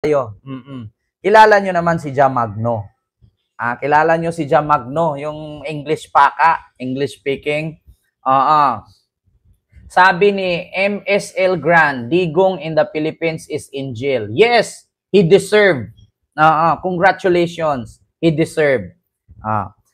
tayo. Kilala nyo naman si Jam Magno. Kilala nyo si Jam Magno, yung English paka, English speaking. Sabi ni MSL Grand, Digong in the Philippines is in jail. Yes, he deserved. Congratulations, he deserved.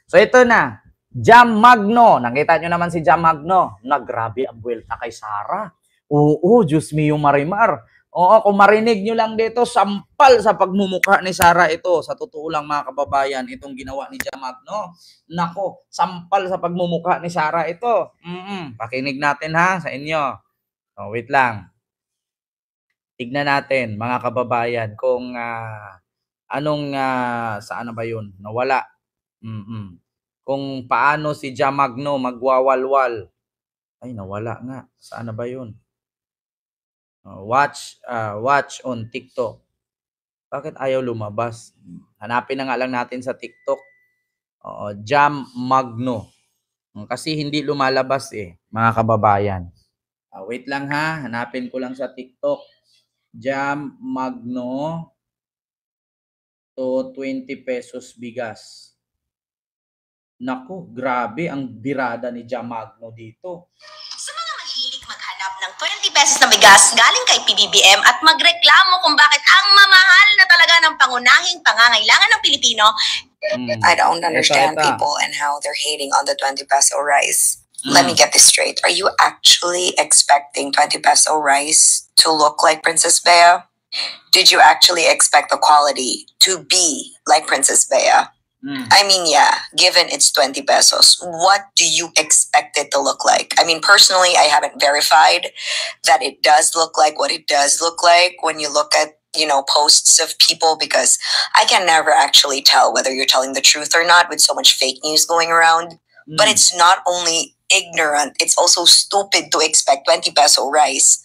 So ito na, Jam Magno. Nakita nyo naman si Jam Magno. Grabe ang buwelta kay Sara. Oo, Diyos mio Marimar. Oo, kung marinig nyo lang dito, sampal sa pagmumukha ni Sara ito. Sa totoo lang mga kababayan, itong ginawa ni Jam Magno. Nako, sampal sa pagmumukha ni Sara ito. Pakinig natin ha sa inyo. Wait lang. Tignan natin mga kababayan kung saan na ba yun? Nawala. Kung paano si Jam Magno magwawalwal. Ay, nawala nga. Saan na ba yun? Watch on TikTok. Bakit ayaw lumabas? Hanapin na nga lang natin sa TikTok. Jam Magno. Kasi hindi lumalabas mga kababayan. Wait lang ha. Hanapin ko lang sa TikTok. Jam Magno to 20 pesos bigas. Naku, grabe ang birada ni Jam Magno dito. Sa mga mahilig maghanap ng 20 pesos na bigas galing kay PBBM at magreklamo kung bakit ang mamahal na talaga ng pangunahing pangangailangan ng Pilipino. I don't understand people and how they're hating on the 20 peso rice. Let me get this straight. Are you actually expecting 20 peso rice to look like Princess Bea? Did you actually expect the quality to be like Princess Bea? I mean, yeah, given it's 20 pesos, what do you expect it to look like? I mean, personally, I haven't verified that it does look like what it does look like when you look at, posts of people, because I can never actually tell whether you're telling the truth or not with so much fake news going around. But it's not only ignorant, it's also stupid to expect 20 peso rice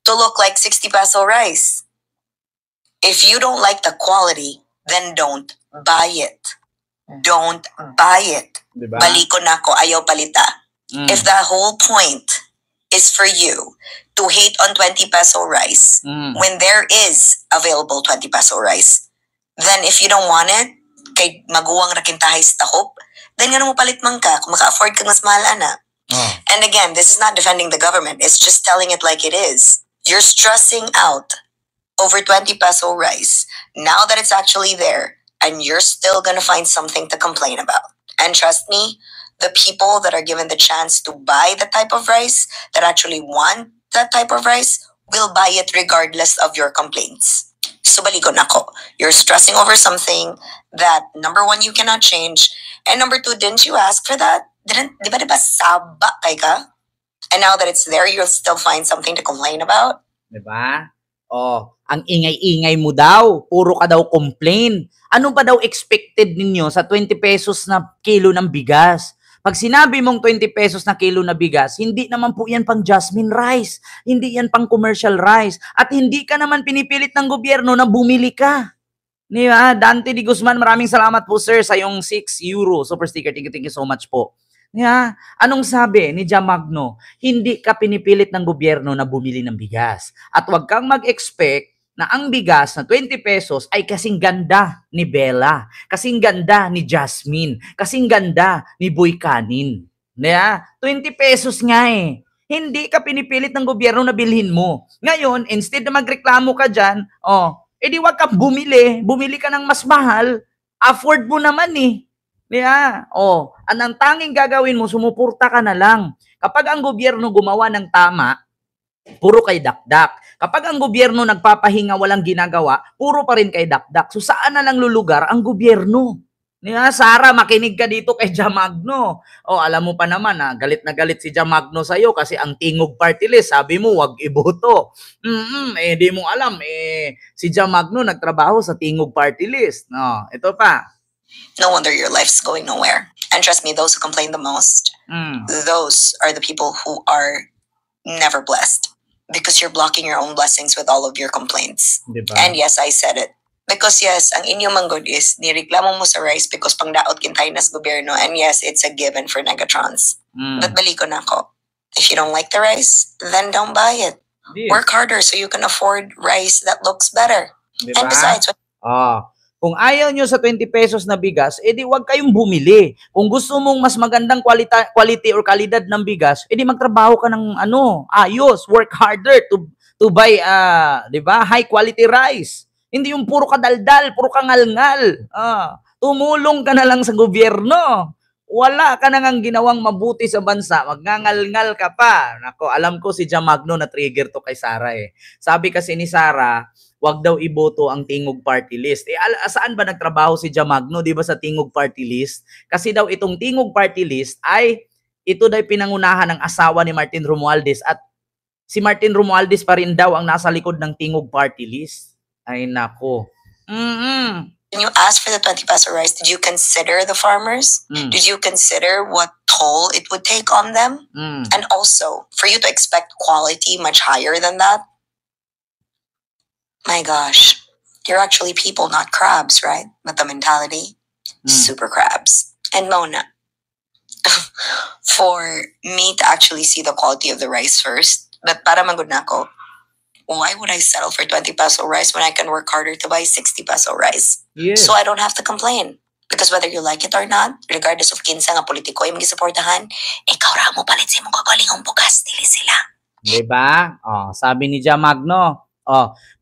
to look like 60 peso rice. If you don't like the quality, then don't buy it. Don't buy it. Diba? Baliko na ko, ayaw palita. If the whole point is for you to hate on 20 peso rice when there is available 20 peso rice, then if you don't want it, kay maguwang rakintahay sa tahop, then nga mo palit man ka, kung maka-afford ka mas mahal na. And again, this is not defending the government, it's just telling it like it is. You're stressing out over 20 peso rice now that it's actually there, and you're still gonna find something to complain about. And trust me, the people that are given the chance to buy the type of rice, that actually want that type of rice, will buy it regardless of your complaints. So baliko nako, you're stressing over something that, number one, you cannot change, and number two, didn't you ask for that? Di ba saba kay ka? And now that it's there, you'll still find something to complain about? Diba? Ang ingay-ingay mo daw, puro ka daw complain. Ano ba daw expected ninyo sa 20 pesos na kilo ng bigas? Pag sinabi mong 20 pesos na kilo na bigas, hindi naman po yan pang jasmine rice. Hindi yan pang commercial rice. At hindi ka naman pinipilit ng gobyerno na bumili ka. Diba? Dante Di Guzman, maraming salamat po sir sa yung 6 euro super sticker. Thank you so much po. Yeah. Anong sabi ni Jam Magno? Hindi ka pinipilit ng gobyerno na bumili ng bigas. At huwag kang mag-expect na ang bigas na 20 pesos ay kasing ganda ni Bella, kasing ganda ni Jasmine, kasing ganda ni Boy Kanin. Yeah? 20 pesos nga eh. Hindi ka pinipilit ng gobyerno na bilhin mo. Ngayon, instead na magreklamo ka dyan, edi wag kang bumili. Bumili ka ng mas mahal. Afford mo naman eh. Yeah. Ang tanging gagawin mo, sumuporta ka na lang. Kapag ang gobyerno gumawa ng tama, puro kay dakdak. Kapag ang gobyerno nagpapahinga, walang ginagawa, puro pa rin kay dakdak. So saan na lang lulugar ang gobyerno? Yeah, Sara, makinig ka dito kay Jam Magno. Alam mo pa naman, galit na galit si Jam Magno sa'yo kasi ang tingog party list, sabi mo, wag iboto. Di mo alam, si Jam Magno nagtrabaho sa tingog party list. Ito pa. No wonder your life's going nowhere. And trust me, those who complain the most, those are the people who are never blessed. Because you're blocking your own blessings with all of your complaints. Diba? And yes, I said it. Because yes, ang inyong manggod is, nireklamo mo sa rice because pangdaot kintay nas gobyerno. And yes, it's a given for Negatrons. But baliko na ko. If you don't like the rice, then don't buy it. Yeah. Work harder so you can afford rice that looks better. Diba? And besides, kung ayaw nyo sa 20 pesos na bigas, edi wag kayong bumili. Kung gusto mong mas magandang quality or kalidad ng bigas, edi magtrabaho ka ng ayos, work harder to buy, 'di ba? High quality rice. Hindi yung puro kadaldal, puro kangalngal. Tumulong ka na lang sa gobyerno. Wala ka na ngang ginawang mabuti sa bansa, magngangal-ngal ka pa. Nako, alam ko si Jamagno na trigger to kay Sara eh. Sabi kasi ni Sara, wag daw iboto ang Tingog Party List. Saan ba nagtrabaho si Jamagno, 'di ba, sa Tingog Party List? Kasi daw itong Tingog Party List ay ito daw pinangunahan ng asawa ni Martin Romualdez at si Martin Romualdez pa rin daw ang nasa likod ng Tingog Party List. Ay nako. When you asked for the 20 peso rice, did you consider the farmers? Did you consider what toll it would take on them? And also, for you to expect quality much higher than that? My gosh, you're actually people, not crabs, right? With the mentality, super crabs. And Mona, for me to actually see the quality of the rice first, but para magud na ako, why would I settle for 20 peso rice when I can work harder to buy 60 peso rice? Yes. So I don't have to complain. Because whether you like it or not, regardless of kinsa nga politiko ay magisuportahan, ikaw ra mo palit sa imong kagalingong bugas, dili sila. Diba? Sabi ni Jamagno,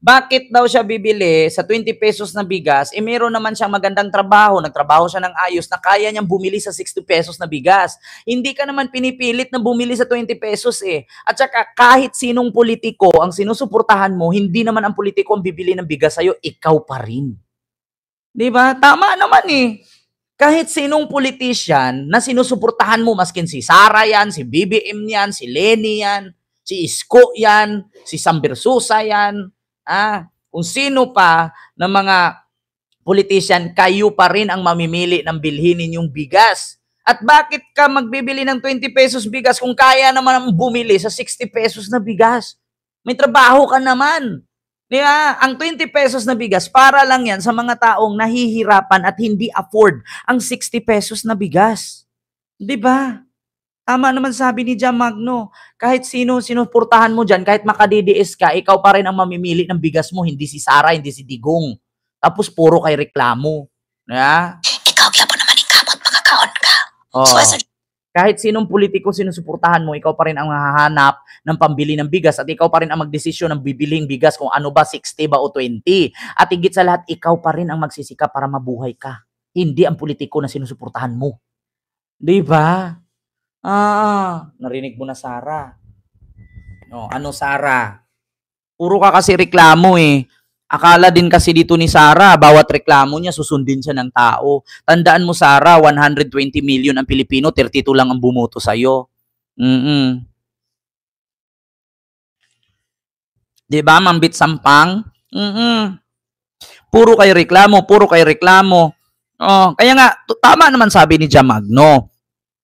bakit daw siya bibili sa 20 pesos na bigas? Meron naman siyang magandang trabaho. Nagtrabaho siya ng ayos na kaya niyang bumili sa 60 pesos na bigas. Hindi ka naman pinipilit na bumili sa 20 pesos eh. At saka kahit sinong politiko ang sinusuportahan mo, hindi naman ang politiko ang bibili ng bigas sa'yo, ikaw pa rin. Diba? Tama naman eh. Kahit sinong politician na sinusuportahan mo, maskin si Sara yan, si BBM yan, si Lenny yan, si Isko yan, si Sambersusa yan, kung sino pa ng mga politician, kayo pa rin ang mamimili ng bilhin ninyong bigas. At bakit ka magbibili ng 20 pesos bigas kung kaya naman ang bumili sa 60 pesos na bigas? May trabaho ka naman. Diba? Ang 20 pesos na bigas, para lang yan sa mga taong nahihirapan at hindi afford ang 60 pesos na bigas. Diba? Tama naman sabi ni Jamagno, kahit sino sinuportahan mo dyan, kahit makadidiis ka, ikaw pa rin ang mamimili ng bigas mo, hindi si Sara, hindi si Digong. Tapos puro kay reklamo. Yeah? Ikaw kaya po naman ikamot, makakaon ka. So, kahit sinong politiko sinusuportahan mo, ikaw pa rin ang hahanap ng pambili ng bigas at ikaw pa rin ang magdesisyon ng bibiling bigas kung ano ba, 60 ba o 20. At higit sa lahat, ikaw pa rin ang magsisikap para mabuhay ka. Hindi ang politiko na sinusuportahan mo. Diba? Narinig mo na, Sara. Ano, Sara? Puro ka kasi reklamo eh. Akala din kasi dito ni Sara, bawat reklamo niya, susundin siya ng tao. Tandaan mo, Sara, 120 million ang Pilipino, 32 lang ang bumoto sa'yo. Diba, Mambit Sampang? Puro kayo reklamo. Kaya nga, tama naman sabi ni Jamagno.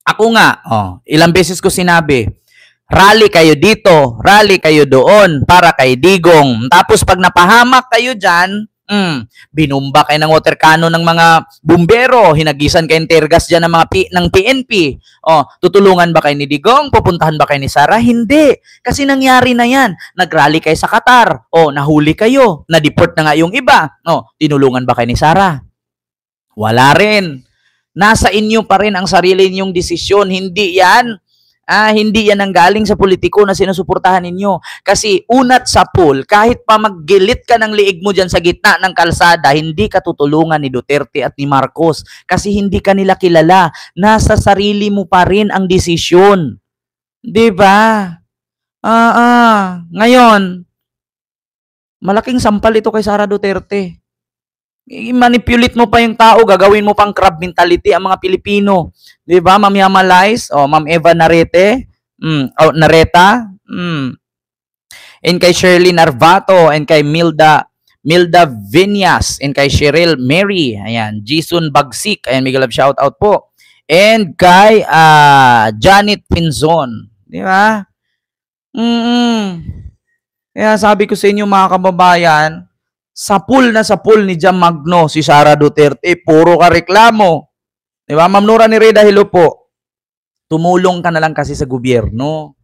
Ako nga, ilang beses ko sinabi, rally kayo dito, rally kayo doon, para kay Digong. Tapos pag napahamak kayo dyan, binumba kayo ng water cannon ng mga bumbero, hinagisan kayo ng tear gas dyan ng PNP. Tutulungan ba kayo ni Digong? Pupuntahan ba kayo ni Sara? Hindi. Kasi nangyari na yan. Nag-rally kayo sa Qatar. Nahuli kayo. Na-deport na nga yung iba. Tinulungan ba kayo ni Sara? Wala rin. Nasa inyo pa rin ang sarili ninyong desisyon. Hindi yan ang galing sa politiko na sinusuportahan ninyo. Kasi unat sa pool, kahit pa maggilit ka ng liig mo dyan sa gitna ng kalsada, hindi ka tutulungan ni Duterte at ni Marcos. Kasi hindi ka nila kilala. Nasa sarili mo pa rin ang desisyon. Diba? Ngayon, malaking sampal ito kay Sara Duterte. I-manipulate mo pa yung tao, gagawin mo pang crab mentality ang mga Pilipino. Di ba, Ma'am Yamalais? Ma'am Eva Narete? Nareta? And kay Shirley Narvato, and kay Milda Vinyas, and kay Cheryl Mary. Ayan, Jason Bagsik. Ayan, mega love shout out po. And kay Janet Pinzon. Di ba? Kaya sabi ko sa inyo mga kababayan, sa pool ni Jamagno, si Sara Duterte, puro ka reklamo. Di ba? Ma'am Nora ni Reda, hello po. Tumulong ka na lang kasi sa gobyerno.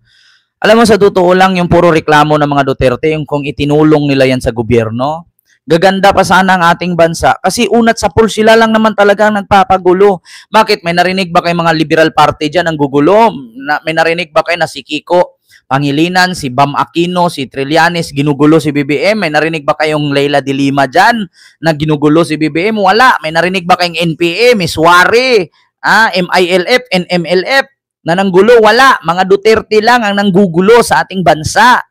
Alam mo, sa totoo lang, yung puro reklamo ng mga Duterte, yung kung itinulong nila yan sa gobyerno, gaganda pa sana ang ating bansa. Kasi unat sa poll, sila lang naman talaga nagpapagulo. Bakit? May narinig ba kayo mga liberal party dyan ang gugulo? May narinig ba kayo na si Kiko Pangilinan, si Bam Aquino, si Trillanes, ginugulo si BBM? May narinig ba kayong Leila de Lima dyan na ginugulo si BBM? Wala. May narinig ba kayong NPA, Miss Wari, MILF, NMLF na nanggulo? Wala. Mga Duterte lang ang nanggugulo sa ating bansa.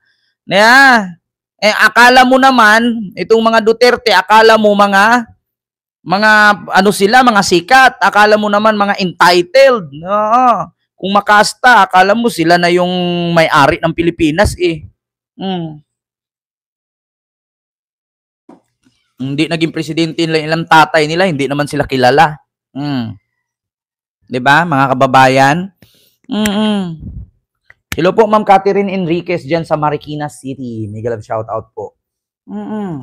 Akala mo naman, itong mga Duterte, akala mo mga ano sila, mga sikat. Akala mo naman mga entitled. Oo. Kung makasta, akala mo sila na yung may-ari ng Pilipinas eh. Hindi naging presidente nila, ilang tatay nila, hindi naman sila kilala. 'Di ba, mga kababayan? Hello po, Ma'am Catherine Enriquez dyan sa Marikina City. Mega love shoutout po.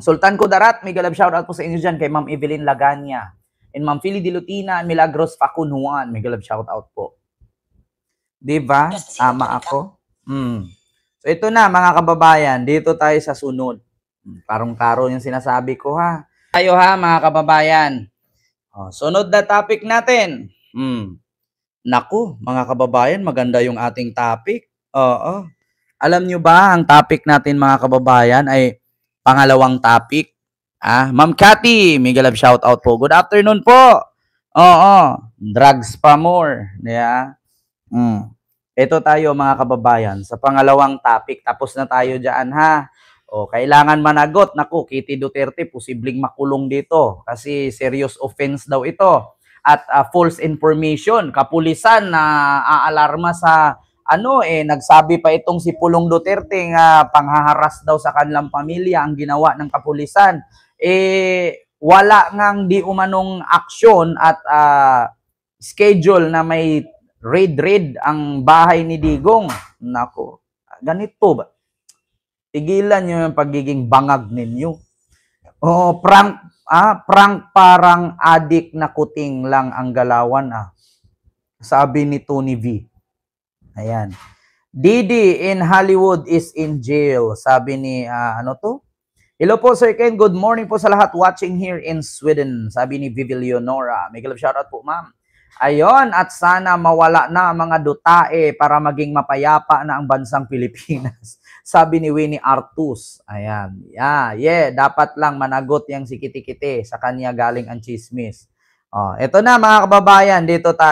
Sultan Kudarat, mega love shoutout po sa inyo dyan kay Ma'am Evelyn Laganya. And Ma'am Philly Dilutina, Milagros Facunhuan. Mega love shoutout po. Diba? Tama ako. So ito na mga kababayan, dito tayo sa sunod. Karong-karo yung sinasabi ko ha. Tayo ha mga kababayan. Sunod na topic natin. Naku, mga kababayan, maganda yung ating topic. Oo. Alam nyo ba, ang topic natin mga kababayan ay pangalawang topic. Ma'am Cathy, mega love shoutout po. Good afternoon po. Oo. Drugs pa more. Yeah. Ito tayo mga kababayan sa pangalawang topic. Tapos na tayo dyan ha. Kailangan managot. Naku, Kitty Duterte, posibleng makulong dito. Kasi serious offense daw ito. At false information. Kapulisan na aalarma sa nagsabi pa itong si Pulong Duterte nga panghaharas daw sa kanilang pamilya ang ginawa ng kapulisan. Wala ngang di umanong aksyon at schedule na may raid ang bahay ni Digong. Nako, ganito ba? Tigilan nyo yung pagiging bangag ninyo. Prank parang adik na kuting lang ang galawan Sabi ni Tony V. Ayan. Didi in Hollywood is in jail. Sabi ni, Hello po, Sir Ken. Good morning po sa lahat watching here in Sweden. Sabi ni Vivi Leonora. Mega love shoutout po, ma'am. Ayon, at sana mawala na ang mga dutae para maging mapayapa na ang bansang Pilipinas. Sabi ni Winnie Artus. Ayan. Dapat lang managot yang si Kiti-Kiti. Sa kanya galing ang chismis. Ito na mga kababayan, dito tayo.